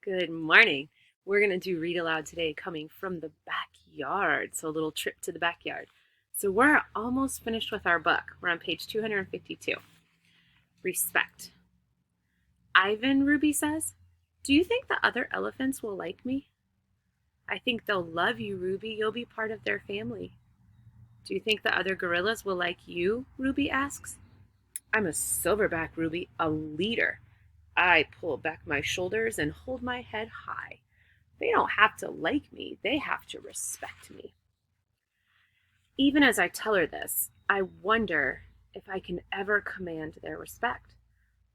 Good morning. We're going to do read aloud today coming from the backyard. So a little trip to the backyard. So we're almost finished with our book. We're on page 252. Respect. Ivan, Ruby says, do you think the other elephants will like me? I think they'll love you, Ruby. You'll be part of their family. Do you think the other gorillas will like you? Ruby asks. I'm a silverback, Ruby, a leader. I pull back my shoulders and hold my head high. They don't have to like me, they have to respect me. Even as I tell her this, I wonder if I can ever command their respect.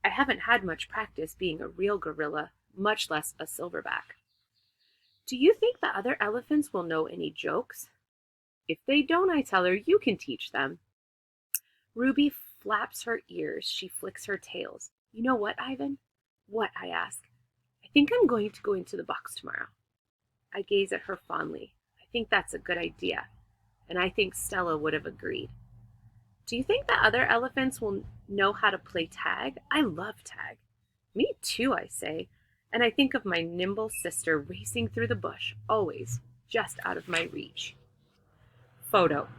I haven't had much practice being a real gorilla, much less a silverback. Do you think the other elephants will know any jokes? If they don't, I tell her, you can teach them. Ruby flaps her ears. She flicks her tails. You know what, Ivan? What? I ask. I think I'm going to go into the box tomorrow. I gaze at her fondly. I think that's a good idea, and I think Stella would have agreed. Do you think the other elephants will know how to play tag? I love tag. Me too, I say, and I think of my nimble sister racing through the bush, always just out of my reach. Photo.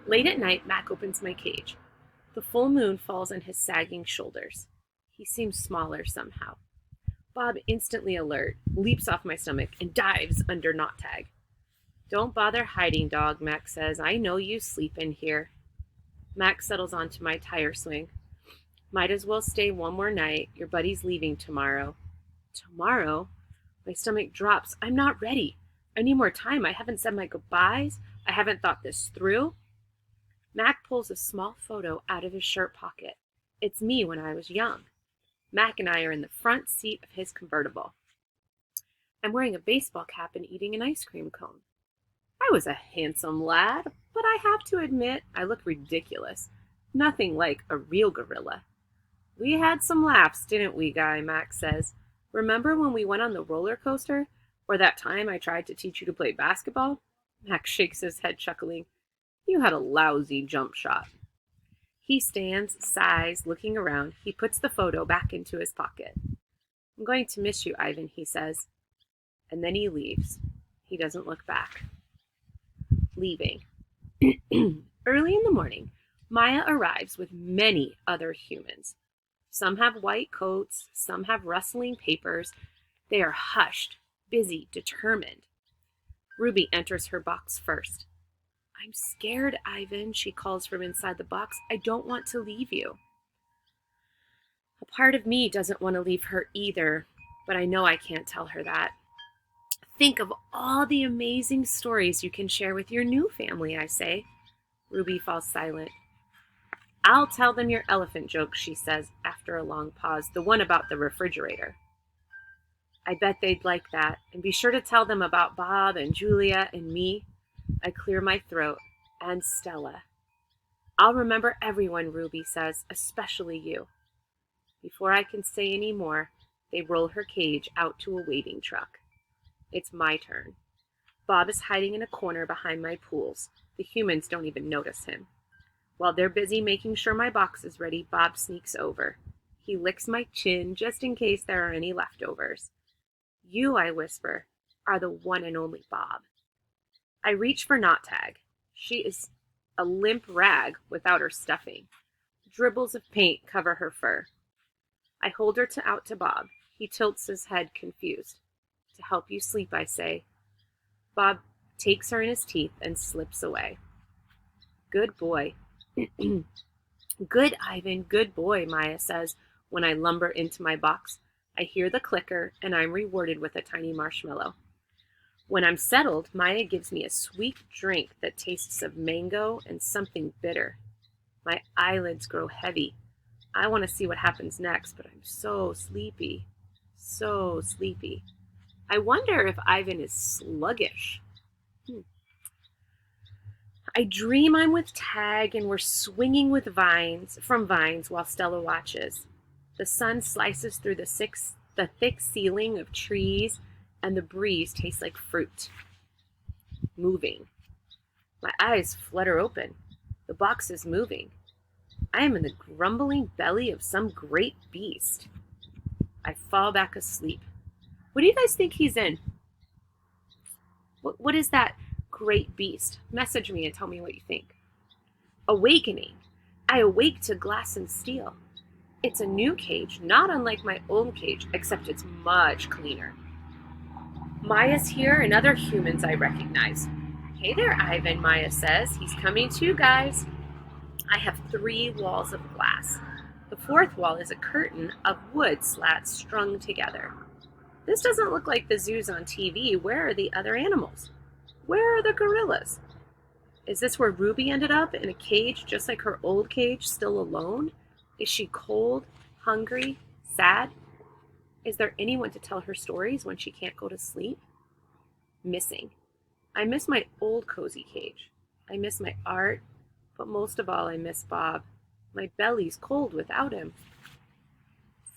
Late at night, Mac opens my cage. The full moon falls on his sagging shoulders. He seems smaller somehow. Bob, instantly alert, leaps off my stomach and dives under Knot Tag. Don't bother hiding, dog, Mac says. I know you sleep in here. Mac settles onto my tire swing. Might as well stay one more night. Your buddy's leaving tomorrow. Tomorrow? My stomach drops. I'm not ready. I need more time. I haven't said my goodbyes. I haven't thought this through. Mac pulls a small photo out of his shirt pocket. It's me when I was young. Mac and I are in the front seat of his convertible. I'm wearing a baseball cap and eating an ice cream cone. I was a handsome lad, but I have to admit I look ridiculous. Nothing like a real gorilla. We had some laughs, didn't we, Guy? Mac says. Remember when we went on the roller coaster? Or that time I tried to teach you to play basketball? Mac shakes his head, chuckling. You had a lousy jump shot. He stands, sighs, looking around. He puts the photo back into his pocket. I'm going to miss you, Ivan, he says. And then he leaves. He doesn't look back. Leaving. Early in the morning, Maya arrives with many other humans. Some have white coats, some have rustling papers. They are hushed, busy, determined. Ruby enters her box first. I'm scared, Ivan, she calls from inside the box. I don't want to leave you. A part of me doesn't want to leave her either, but I know I can't tell her that. Think of all the amazing stories you can share with your new family, I say. Ruby falls silent. I'll tell them your elephant joke, she says after a long pause, the one about the refrigerator. I bet they'd like that, and be sure to tell them about Bob and Julia and me. I clear my throat, and Stella. I'll remember everyone, Ruby says, especially you. Before I can say any more, they roll her cage out to a waiting truck. It's my turn. Bob is hiding in a corner behind my pools. The humans don't even notice him. While they're busy making sure my box is ready, Bob sneaks over. He licks my chin just in case there are any leftovers. You, I whisper, are the one and only Bob. I reach for Knot Tag. She is a limp rag without her stuffing. Dribbles of paint cover her fur. I hold her out to Bob. He tilts his head, confused. To help you sleep, I say. Bob takes her in his teeth and slips away. Good boy. Good, Ivan, good boy, Maya says when I lumber into my box. I hear the clicker, and I'm rewarded with a tiny marshmallow. When I'm settled, Maya gives me a sweet drink that tastes of mango and something bitter. My eyelids grow heavy. I want to see what happens next, but I'm so sleepy. So sleepy. I wonder if Ivan is sluggish. I dream I'm with Tag and we're swinging with vines while Stella watches. The sun slices through the thick ceiling of trees, and the breeze tastes like fruit. Moving. My eyes flutter open. The box is moving. I am in the grumbling belly of some great beast. I fall back asleep. What do you guys think he's in? What is that great beast? Message me and tell me what you think. Awakening. I awake to glass and steel. It's a new cage, not unlike my old cage, except it's much cleaner. Maya's here and other humans I recognize. Hey there, Ivan, Maya says. He's coming too, guys. I have 3 walls of glass. The 4th wall is a curtain of wood slats strung together. This doesn't look like the zoos on TV. Where are the other animals? Where are the gorillas? Is this where Ruby ended up, in a cage just like her old cage, still alone? Is she cold, hungry, sad? Is there anyone to tell her stories when she can't go to sleep? Missing. I miss my old cozy cage. I miss my art, but most of all I miss Bob. My belly's cold without him.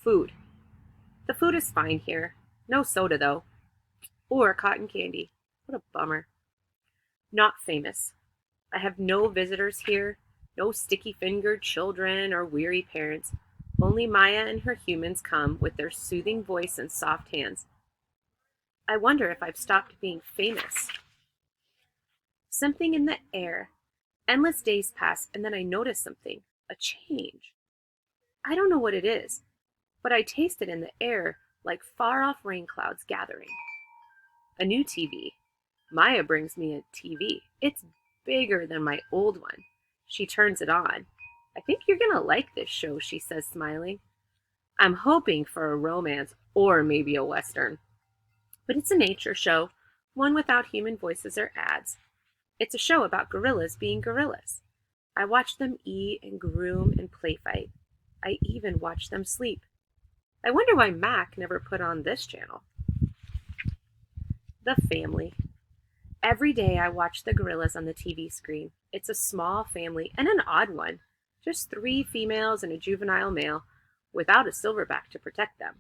Food. The food is fine here. No soda, though. Or cotton candy. What a bummer. Not famous. I have no visitors here, no sticky-fingered children or weary parents. Only Maya and her humans come with their soothing voice and soft hands. I wonder if I've stopped being famous. Something in the air. Endless days pass, and then I notice something. A change. I don't know what it is, but I taste it in the air like far-off rain clouds gathering. A new TV. Maya brings me a TV. It's bigger than my old one. She turns it on. I think you're going to like this show, she says, smiling. I'm hoping for a romance or maybe a Western. But it's a nature show, one without human voices or ads. It's a show about gorillas being gorillas. I watch them eat and groom and play fight. I even watch them sleep. I wonder why Mac never put on this channel. The family. Every day I watch the gorillas on the TV screen. It's a small family and an odd one. Just 3 females and a juvenile male without a silverback to protect them.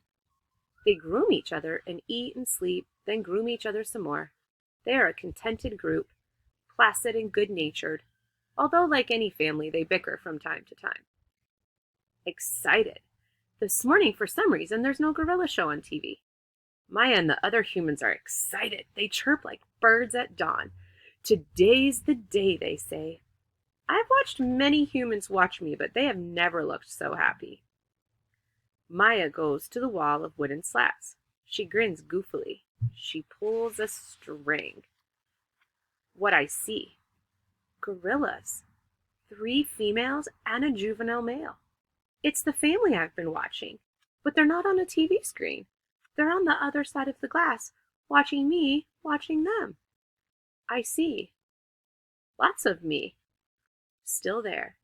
They groom each other and eat and sleep, then groom each other some more. They are a contented group, placid and good-natured, although like any family, they bicker from time to time. Excited. This morning, for some reason, there's no gorilla show on TV. Maya and the other humans are excited. They chirp like birds at dawn. Today's the day, they say. I've watched many humans watch me, but they have never looked so happy. Maya goes to the wall of wooden slats. She grins goofily. She pulls a string. What I see. Gorillas. 3 females and a juvenile male. It's the family I've been watching, but they're not on a TV screen. They're on the other side of the glass, watching me, watching them. I see. Lots of me. Still there.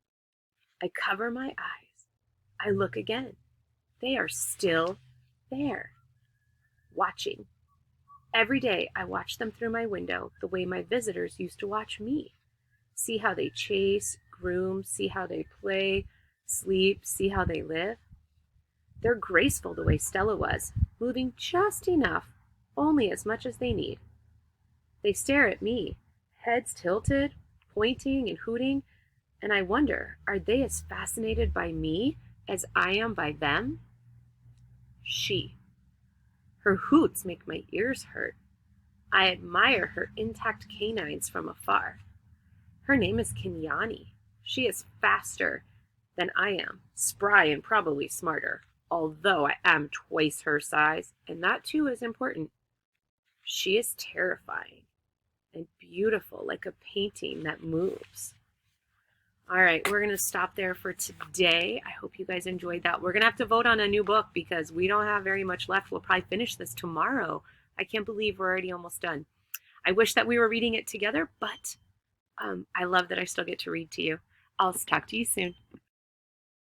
I cover my eyes. I look again. They are still there. Watching. Every day I watch them through my window the way my visitors used to watch me. See how they chase, groom, see how they play, sleep, see how they live. They're graceful the way Stella was, moving just enough, only as much as they need. They stare at me, heads tilted, pointing and hooting, and I wonder, are they as fascinated by me as I am by them? She. Her hoots make my ears hurt. I admire her intact canines from afar. Her name is Kenyani. She is faster than I am, spry and probably smarter, although I am twice her size, and that too is important. She is terrifying and beautiful, like a painting that moves. All right, we're going to stop there for today. I hope you guys enjoyed that. We're going to have to vote on a new book because we don't have very much left. We'll probably finish this tomorrow. I can't believe we're already almost done. I wish that we were reading it together, but I love that I still get to read to you. I'll talk to you soon.